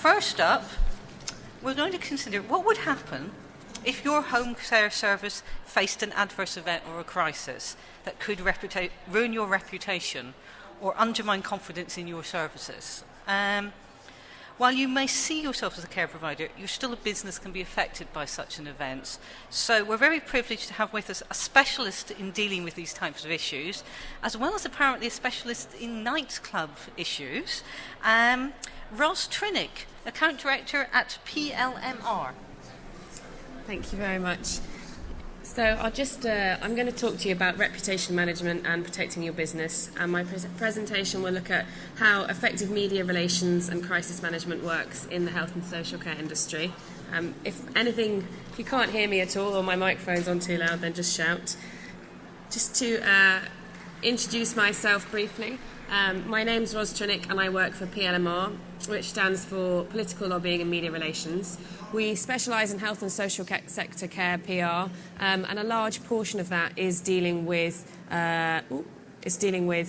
first up, we're going to consider what would happen if your home care service faced an adverse event or a crisis that could ruin your reputation or undermine confidence in your services. While you may see yourself as a care provider, you're still a business can be affected by such an event. So we're very privileged to have with us a specialist in dealing with these types of issues, as well as apparently a specialist in nightclub issues. Ros Trinick, Account Director at PLMR. Thank you very much. So I'm going to talk to you about reputation management and protecting your business. And my presentation will look at how effective media relations and crisis management works in the health and social care industry. If you can't hear me at all or my microphone's on too loud, then just shout. Just to introduce myself briefly, my name's Ros Trinick and I work for PLMR, which stands for Political Lobbying and Media Relations. We specialise in health and social sector care, PR, and a large portion of that is dealing with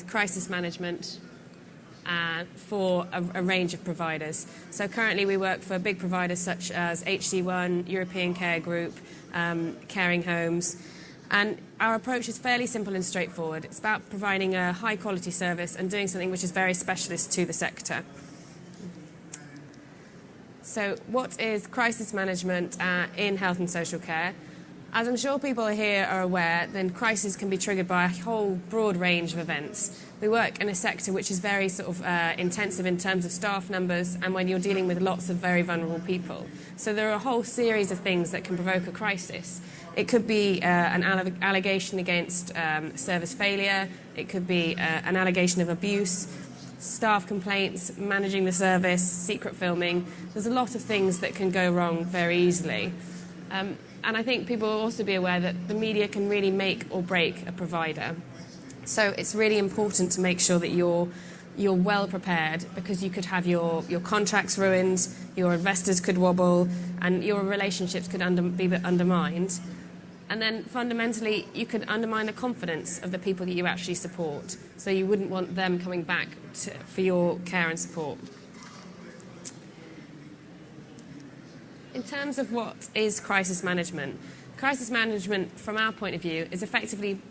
crisis management for a range of providers. So currently we work for big providers such as HC1, European Care Group, Caring Homes, and our approach is fairly simple and straightforward. It's about providing a high-quality service and doing something which is very specialist to the sector. So what is crisis management in health and social care? As I'm sure people here are aware, then crises can be triggered by a whole broad range of events. We work in a sector which is very intensive in terms of staff numbers and when you're dealing with lots of very vulnerable people. So there are a whole series of things that can provoke a crisis. It could be an allegation against service failure. It could be an allegation of abuse, staff complaints, managing the service, secret filming. There's a lot of things that can go wrong very easily. And I think people will also be aware that the media can really make or break a provider. So it's really important to make sure that you're well prepared, because you could have your contracts ruined, your investors could wobble, and your relationships could be undermined. And then fundamentally, you could undermine the confidence of the people that you actually support. So you wouldn't want them coming back for your care and support. In terms of what is crisis management from our point of view is effectively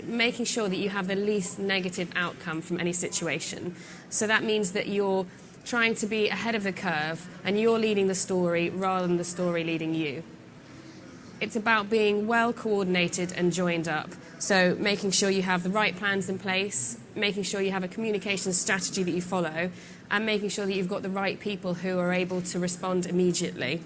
making sure that you have the least negative outcome from any situation. So that means that you're trying to be ahead of the curve and you're leading the story rather than the story leading you. It's about being well coordinated and joined up. So making sure you have the right plans in place, making sure you have a communications strategy that you follow, and making sure that you've got the right people who are able to respond immediately.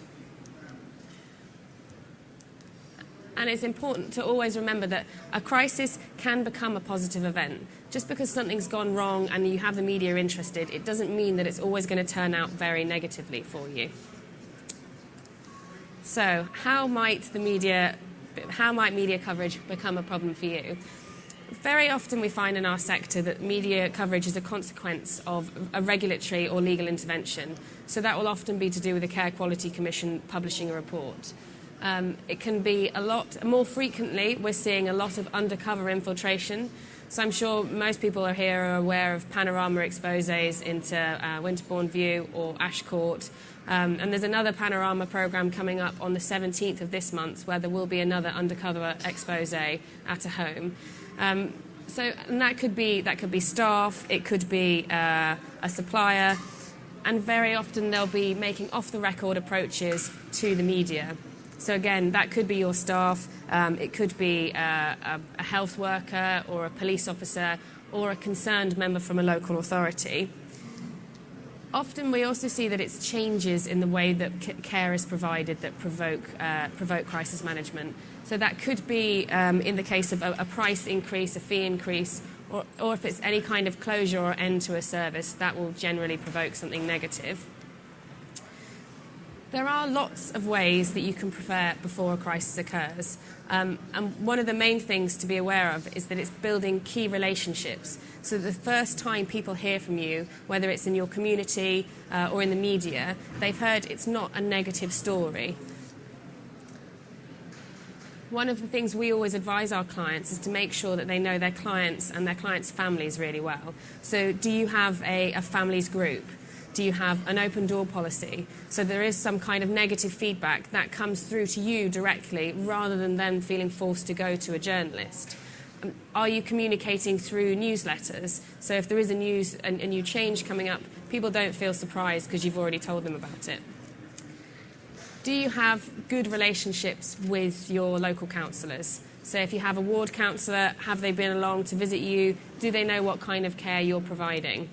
And it's important to always remember that a crisis can become a positive event. Just because something's gone wrong and you have the media interested, it doesn't mean that it's always going to turn out very negatively for you. So how might media coverage become a problem for you? Very often we find in our sector that media coverage is a consequence of a regulatory or legal intervention. So that will often be to do with the Care Quality Commission publishing a report. It can be a lot more frequently. We're seeing a lot of undercover infiltration. So I'm sure most people here are aware of panorama exposés into Winterbourne View or Ash Court. And there's another panorama programme coming up on the 17th of this month where there will be another undercover exposé at a home. And that could be staff, it could be a supplier, and very often they'll be making off-the-record approaches to the media. So again, that could be your staff, it could be a health worker or a police officer or a concerned member from a local authority. Often we also see that it's changes in the way that care is provided that provoke crisis management. So that could be in the case of a price increase, a fee increase, or if it's any kind of closure or end to a service, that will generally provoke something negative. There are lots of ways that you can prepare before a crisis occurs. And one of the main things to be aware of is that it's building key relationships. So the first time people hear from you, whether it's in your community or in the media, they've heard it's not a negative story. One of the things we always advise our clients is to make sure that they know their clients and their clients' families really well. So do you have a families group? Do you have an open door policy? So there is some kind of negative feedback that comes through to you directly rather than them feeling forced to go to a journalist. Are you communicating through newsletters? So if there is a new change coming up, people don't feel surprised because you've already told them about it. Do you have good relationships with your local councillors? So if you have a ward councillor, have they been along to visit you? Do they know what kind of care you're providing?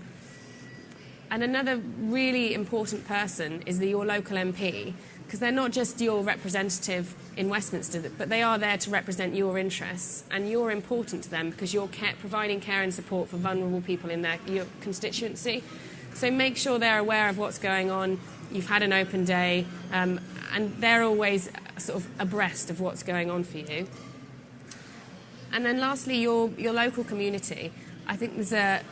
And another really important person is your local MP, because they're not just your representative in Westminster, but they are there to represent your interests, and you're important to them because you're providing care and support for vulnerable people in your constituency. So make sure they're aware of what's going on. You've had an open day, and they're always sort of abreast of what's going on for you. And then lastly, your local community. I think there's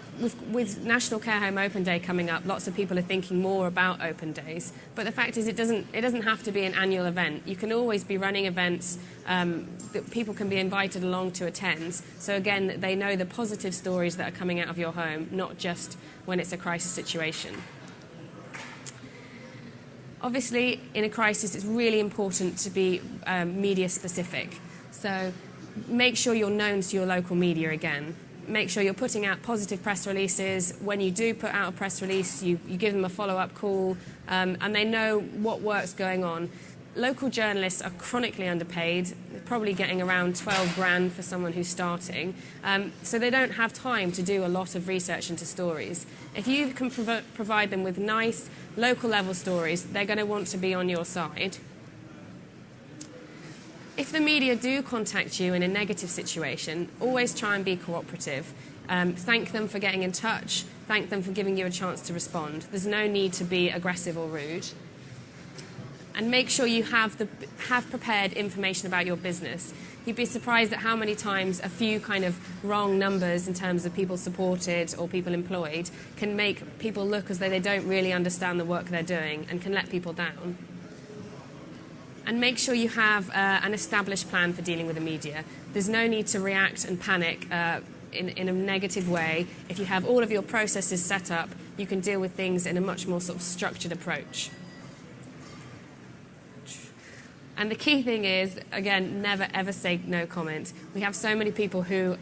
with National Care Home Open Day coming up, lots of people are thinking more about open days. But the fact is, it doesn't have to be an annual event. You can always be running events that people can be invited along to attend. So again, they know the positive stories that are coming out of your home, not just when it's a crisis situation. Obviously, in a crisis, it's really important to be media specific. So make sure you're known to your local media again. Make sure you're putting out positive press releases. When you do put out a press release, you give them a follow-up call, and they know what work's going on. Local journalists are chronically underpaid. They're probably getting around 12 grand for someone who's starting. So they don't have time to do a lot of research into stories. If you can provide them with nice, local-level stories, they're going to want to be on your side. If the media do contact you in a negative situation, always try and be cooperative. Thank them for getting in touch. Thank them for giving you a chance to respond. There's no need to be aggressive or rude. And make sure you have prepared information about your business. You'd be surprised at how many times a few kind of wrong numbers in terms of people supported or people employed can make people look as though they don't really understand the work they're doing and can let people down. And make sure you have an established plan for dealing with the media. There's no need to react and panic in a negative way. If you have all of your processes set up, you can deal with things in a much more sort of structured approach. And the key thing is, again, never ever say no comment. We have so many people who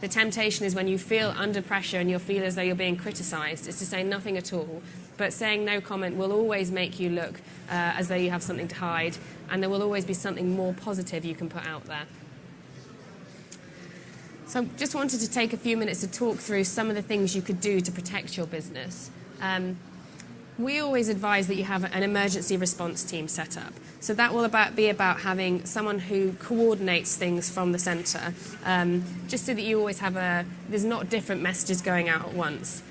the temptation is when you feel under pressure and you feel as though you're being criticised, is to say nothing at all. But saying no comment will always make you look as though you have something to hide, and there will always be something more positive you can put out there. So just wanted to take a few minutes to talk through some of the things you could do to protect your business. We always advise that you have an emergency response team set up. So that will be about having someone who coordinates things from the centre, just so that you always have there's not different messages going out at once.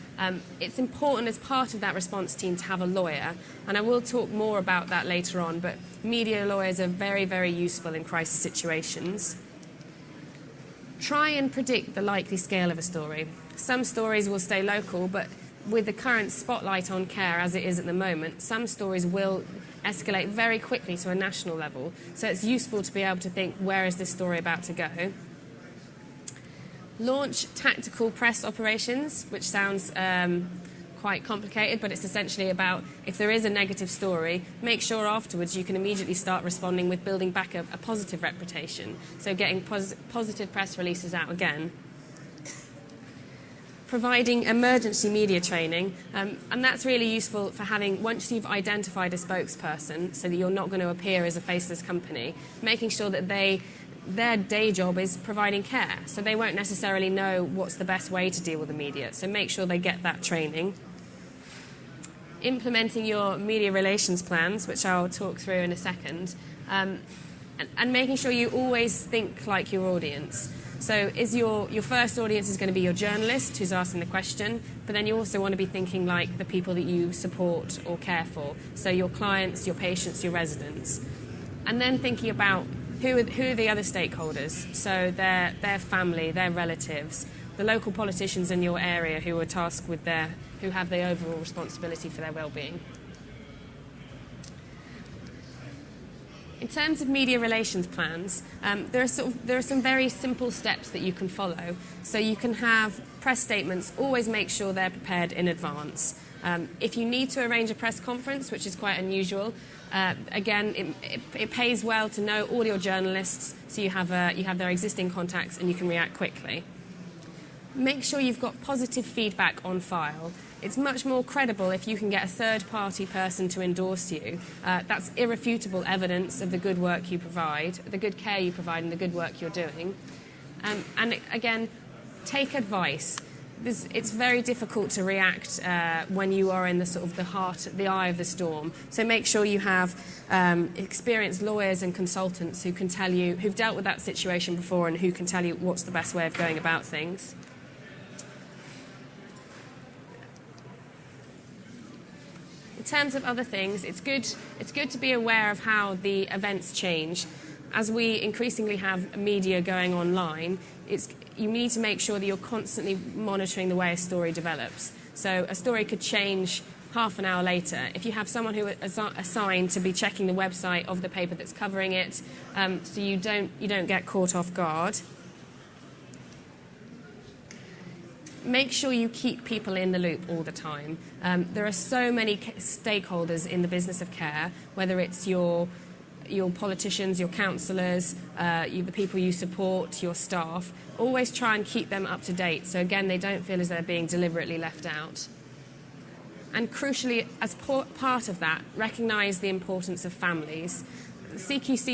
It's important as part of that response team to have a lawyer, and I will talk more about that later on, but media lawyers are very, very useful in crisis situations. Try and predict the likely scale of a story. Some stories will stay local, but with the current spotlight on care as it is at the moment, some stories will escalate very quickly to a national level, so it's useful to be able to think, where is this story about to go? Launch tactical press operations, which sounds quite complicated, but it's essentially about, if there is a negative story, make sure afterwards you can immediately start responding with building back a positive reputation, so getting positive press releases out again. Providing emergency media training, and that's really useful for having, once you've identified a spokesperson, so that you're not going to appear as a faceless company, making sure that their day job is providing care, so they won't necessarily know what's the best way to deal with the media, so make sure they get that training. Implementing your media relations plans, which I'll talk through in a second, and making sure you always think like your audience. So your first audience is going to be your journalist who's asking the question, but then you also want to be thinking like the people that you support or care for, so your clients, your patients, your residents. And then thinking about who are the other stakeholders, so their family, their relatives, the local politicians in your area who are tasked with who have the overall responsibility for their well-being. In terms of media relations plans, there are some very simple steps that you can follow. So you can have press statements, always make sure they're prepared in advance. If you need to arrange a press conference, which is quite unusual, again, it pays well to know all your journalists, so you have their existing contacts and you can react quickly. Make sure you've got positive feedback on file. It's much more credible if you can get a third-party person to endorse you. That's irrefutable evidence of the good work you provide, the good care you provide and the good work you're doing. And again, take advice. It's very difficult to react when you are in the eye of the storm. So make sure you have experienced lawyers and consultants who can tell you, who've dealt with that situation before and who can tell you what's the best way of going about things. In terms of other things, it's good to be aware of how the events change. As we increasingly have media going online, you need to make sure that you're constantly monitoring the way a story develops. So a story could change half an hour later. If you have someone who is assigned to be checking the website of the paper that's covering it, so you don't get caught off guard. Make sure you keep people in the loop all the time. There are so many stakeholders in the business of care, whether it's your politicians, your councillors, the people you support, your staff. Always try and keep them up to date, so again, they don't feel as they're being deliberately left out. And crucially, as part of that, recognise the importance of families. CQC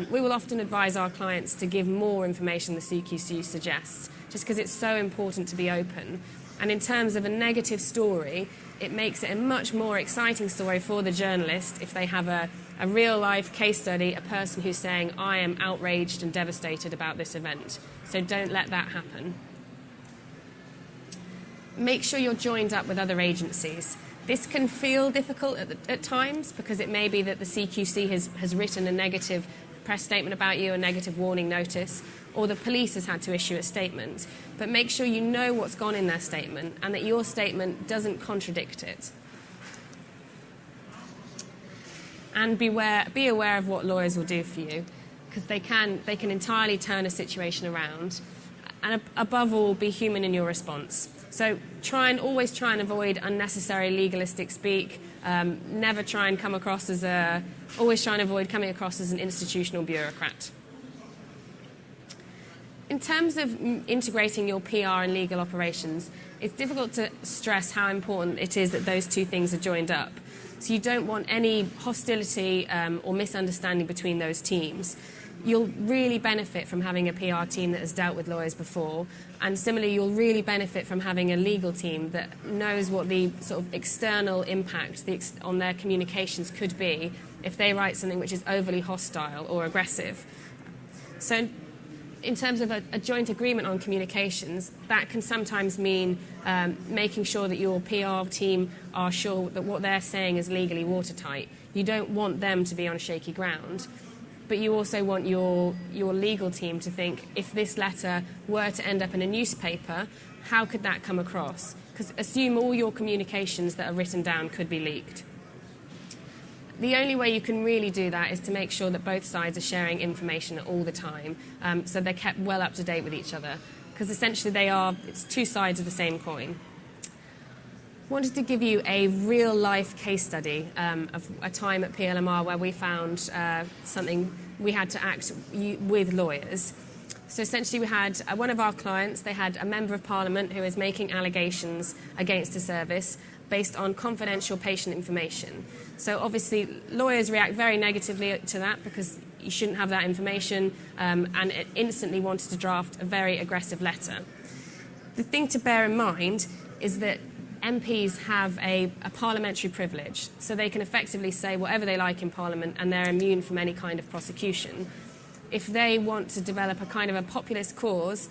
we will often advise our clients to give more information the CQC suggests, just because it's so important to be open. And in terms of a negative story, it makes it a much more exciting story for the journalist if they have a real-life case study, a person who's saying, I am outraged and devastated about this event. So don't let that happen. Make sure you're joined up with other agencies. This can feel difficult at times because it may be that the CQC has written a negative press statement about you, a negative warning notice, or the police has had to issue a statement. But make sure you know what's gone in their statement and that your statement doesn't contradict it. And be aware of what lawyers will do for you, because they can entirely turn a situation around. And above all, be human in your response. So always try and avoid unnecessary legalistic speak. Never try and come across always try and avoid coming across as an institutional bureaucrat. In terms of integrating your PR and legal operations, it's difficult to stress how important it is that those two things are joined up. So you don't want any hostility or misunderstanding between those teams. You'll really benefit from having a PR team that has dealt with lawyers before, and similarly you'll really benefit from having a legal team that knows what the sort of external impact on their communications could be if they write something which is overly hostile or aggressive. So in terms of a joint agreement on communications, that can sometimes mean making sure that your PR team are sure that what they're saying is legally watertight. You don't want them to be on shaky ground. But you also want your legal team to think, if this letter were to end up in a newspaper, how could that come across? Because assume all your communications that are written down could be leaked. The only way you can really do that is to make sure that both sides are sharing information all the time, so they're kept well up to date with each other. Because essentially it's two sides of the same coin. Wanted to give you a real-life case study of a time at PLMR where we found something we had to act with lawyers. So essentially we had one of our clients, they had a member of parliament who was making allegations against a service based on confidential patient information. So obviously lawyers react very negatively to that because you shouldn't have that information, and it instantly wanted to draft a very aggressive letter. The thing to bear in mind is that MPs have a parliamentary privilege, so they can effectively say whatever they like in Parliament and they're immune from any kind of prosecution. If they want to develop a kind of a populist cause,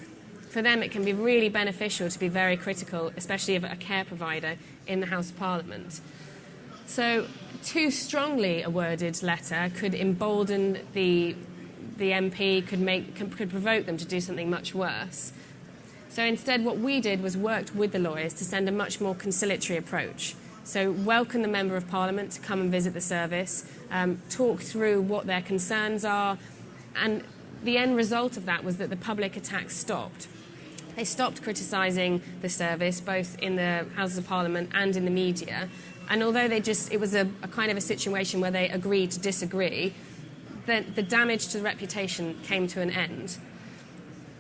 for them it can be really beneficial to be very critical, especially of a care provider in the House of Parliament. So too strongly a worded letter could embolden the MP, could provoke them to do something much worse. So instead what we did was worked with the lawyers to send a much more conciliatory approach. So welcome the Member of Parliament to come and visit the service, talk through what their concerns are, and the end result of that was that the public attacks stopped. They stopped criticising the service, both in the Houses of Parliament and in the media. And although it was a kind of a situation where they agreed to disagree, the damage to the reputation came to an end.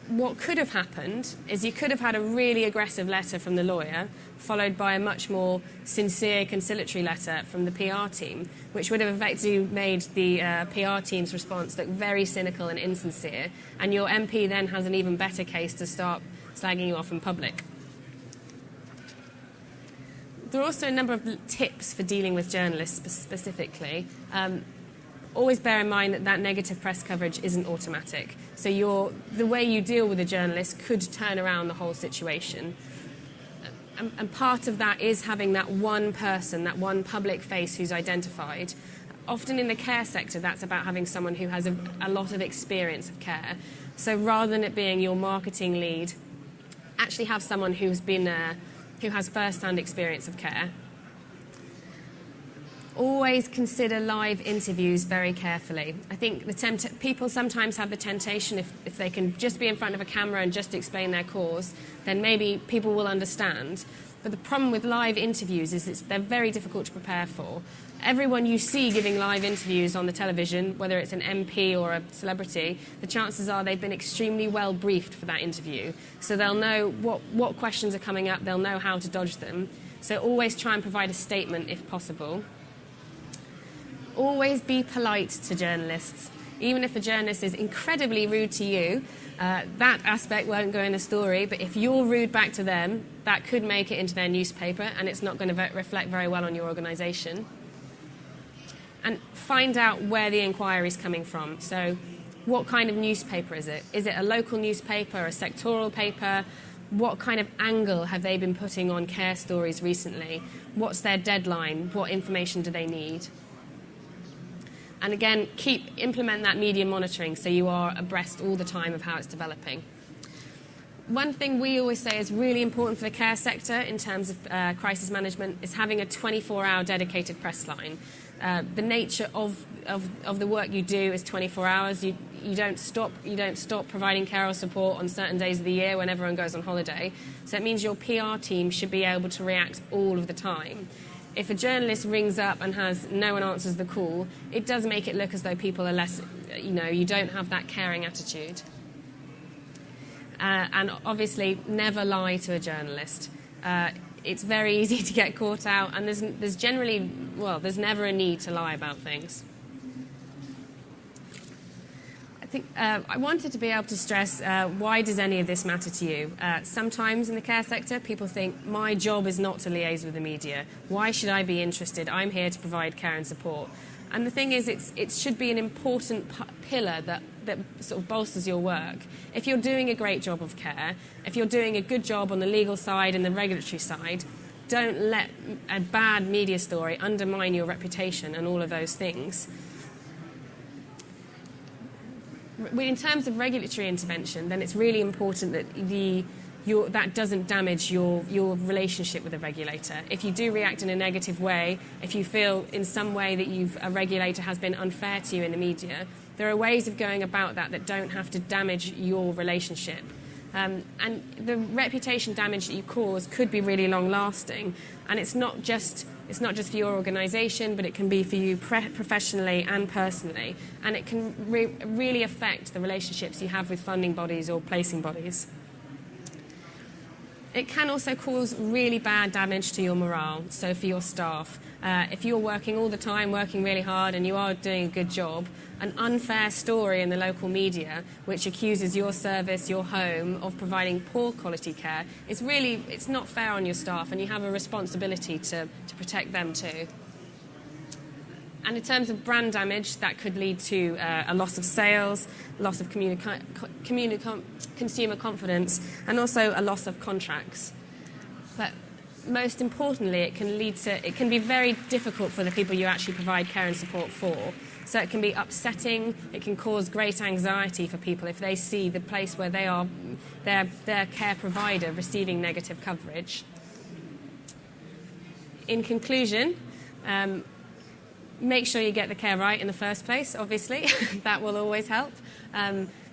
What could have happened is you could have had a really aggressive letter from the lawyer, followed by a much more sincere, conciliatory letter from the PR team, which would have effectively made the PR team's response look very cynical and insincere, and your MP then has an even better case to start slagging you off in public. There are also a number of tips for dealing with journalists specifically. Always bear in mind that negative press coverage isn't automatic. So the way you deal with a journalist could turn around the whole situation. And part of that is having that one person, that one public face who's identified. Often in the care sector, that's about having someone who has a lot of experience of care. So rather than it being your marketing lead, actually have someone who has first-hand experience of care. Always consider live interviews very carefully. I think people sometimes have the temptation, if they can just be in front of a camera and just explain their cause, then maybe people will understand. But the problem with live interviews is they're very difficult to prepare for. Everyone you see giving live interviews on the television, whether it's an MP or a celebrity, the chances are they've been extremely well briefed for that interview. So they'll know what questions are coming up, they'll know how to dodge them. So always try and provide a statement if possible. Always be polite to journalists. Even if a journalist is incredibly rude to you, that aspect won't go in the story, but if you're rude back to them, that could make it into their newspaper, and it's not going to reflect very well on your organisation. And find out where the inquiry is coming from. So what kind of newspaper is it? Is it a local newspaper, a sectoral paper? What kind of angle have they been putting on care stories recently? What's their deadline? What information do they need? And again, implement that media monitoring so you are abreast all the time of how it's developing. One thing we always say is really important for the care sector in terms of crisis management is having a 24-hour dedicated press line. The nature of the work you do is 24 hours. You don't stop providing care or support on certain days of the year when everyone goes on holiday. So it means your PR team should be able to react all of the time. If a journalist rings up and no one answers the call, it does make it look as though people are less, you don't have that caring attitude. And obviously, never lie to a journalist. It's very easy to get caught out, and there's never a need to lie about things. I wanted to be able to stress why does any of this matter to you? Sometimes in the care sector, people think, my job is not to liaise with the media. Why should I be interested? I'm here to provide care and support. And the thing is, it should be an important pillar that sort of bolsters your work. If you're doing a great job of care, if you're doing a good job on the legal side and the regulatory side, don't let a bad media story undermine your reputation and all of those things. In terms of regulatory intervention, then it's really important that that doesn't damage your relationship with a regulator. If you do react in a negative way, if you feel in some way that a regulator has been unfair to you in the media, there are ways of going about that don't have to damage your relationship. And the reputation damage that you cause could be really long-lasting. And it's not just for your organisation, but it can be for you professionally and personally. And it can really affect the relationships you have with funding bodies or placing bodies. It can also cause really bad damage to your morale, so for your staff. If you're working all the time, working really hard, and you are doing a good job, an unfair story in the local media which accuses your service, your home, of providing poor quality care, it's not fair on your staff, and you have a responsibility to protect them too. And in terms of brand damage, that could lead to a loss of sales, loss of consumer confidence, and also a loss of contracts. But most importantly, it can be very difficult for the people you actually provide care and support for. So it can be upsetting, it can cause great anxiety for people if they see the place where they are, their care provider, receiving negative coverage. In conclusion, make sure you get the care right in the first place, obviously. That will always help.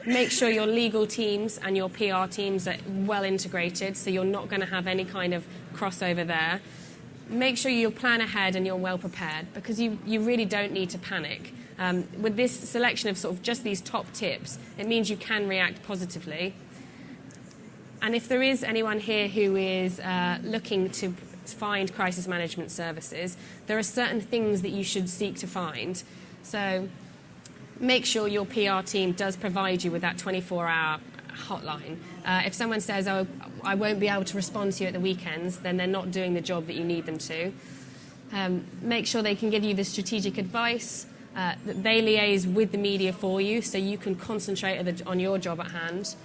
Make sure your legal teams and your PR teams are well integrated, so you're not going to have any kind of crossover there. Make sure you plan ahead and you're well prepared, because you really don't need to panic. With this selection of sort of just these top tips, it means you can react positively. And if there is anyone here who is looking to find crisis management services, there are certain things that you should seek to find. So make sure your PR team does provide you with that 24-hour hotline. If someone says, oh, I won't be able to respond to you at the weekends, then they're not doing the job that you need them to. Make sure they can give you the strategic advice, that they liaise with the media for you so you can concentrate on your job at hand.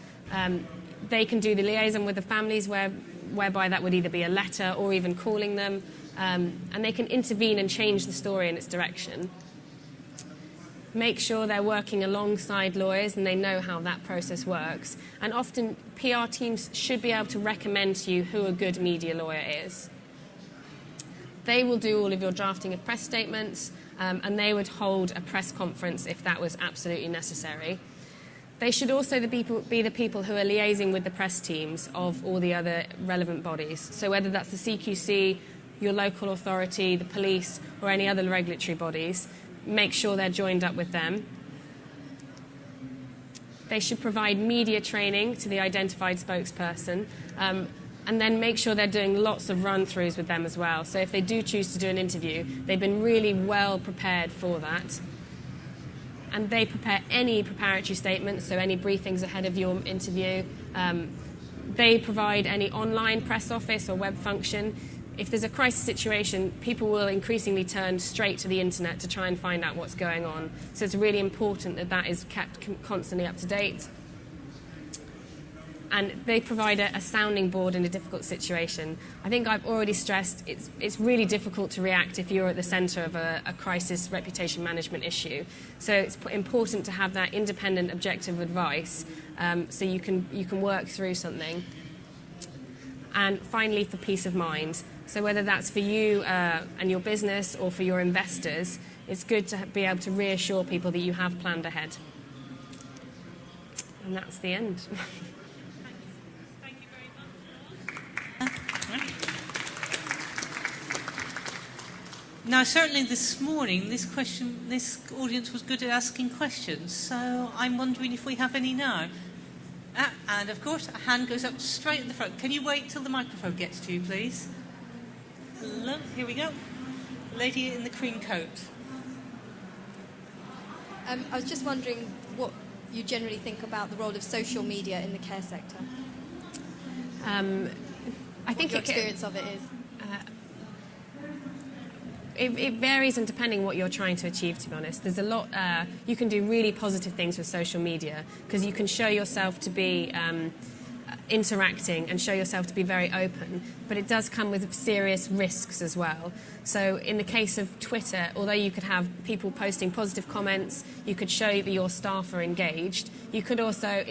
They can do the liaison with the families whereby that would either be a letter or even calling them, and they can intervene and change the story in its direction. Make sure they're working alongside lawyers and they know how that process works. And often PR teams should be able to recommend to you who a good media lawyer is. They will do all of your drafting of press statements, and they would hold a press conference if that was absolutely necessary. They should also be the people who are liaising with the press teams of all the other relevant bodies. So whether that's the CQC, your local authority, the police, or any other regulatory bodies, make sure they're joined up with them. They should provide media training to the identified spokesperson, and then make sure they're doing lots of run-throughs with them as well. So if they do choose to do an interview, they've been really well prepared for that. And they prepare any preparatory statements, so any briefings ahead of your interview. They provide any online press office or web function. If there's a crisis situation, people will increasingly turn straight to the internet to try and find out what's going on. So it's really important that that is kept constantly up to date. And they provide a sounding board in a difficult situation. I think I've already stressed it's really difficult to react if you're at the centre of a crisis reputation management issue. So it's important to have that independent, objective advice, so you can work through something. And finally, for peace of mind. So whether that's for you and your business or for your investors, it's good to be able to reassure people that you have planned ahead. And that's the end. Now, certainly this morning, this audience was good at asking questions, so I'm wondering if we have any now. And, of course, a hand goes up straight at the front. Can you wait till the microphone gets to you, please? Hello, here we go. Lady in the cream coat. I was just wondering what you generally think about the role of social media in the care sector. I think your experience of it is. It varies, and depending what you're trying to achieve, to be honest. There's a lot, you can do really positive things with social media, because you can show yourself to be interacting and show yourself to be very open, but it does come with serious risks as well. So in the case of Twitter, although you could have people posting positive comments, you could show that your staff are engaged, you could also,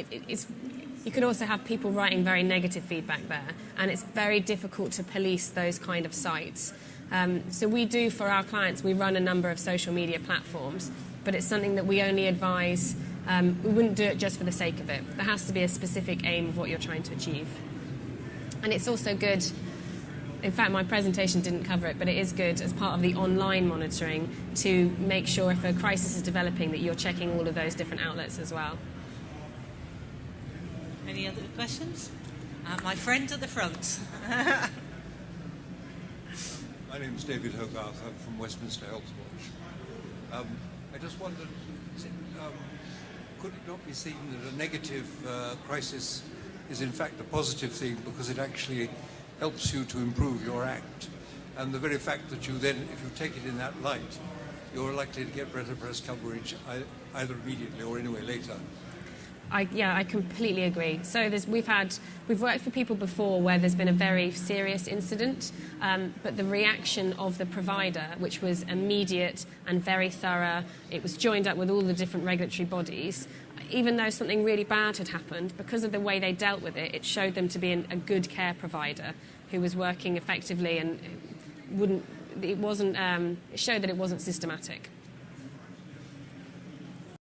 you could also have people writing very negative feedback there, and it's very difficult to police those kind of sites. So we do, for our clients, we run a number of social media platforms, but it's something that we only advise. We wouldn't do it just for the sake of it. There has to be a specific aim of what you're trying to achieve. And it's also good, in fact, my presentation didn't cover it, but it is good as part of the online monitoring to make sure if a crisis is developing that you're checking all of those different outlets as well. Any other questions? My friend at the front. My name is David Hogarth. I'm from Westminster Health Watch. I just wondered, could it not be seen that a negative crisis is in fact a positive thing, because it actually helps you to improve your act? And the very fact that you then, if you take it in that light, you're likely to get better press coverage either immediately or anyway later. I completely agree. So we've worked for people before where there's been a very serious incident, but the reaction of the provider, which was immediate and very thorough, it was joined up with all the different regulatory bodies. Even though something really bad had happened, because of the way they dealt with it, it showed them to be a good care provider who was working effectively, and it showed that it wasn't systematic.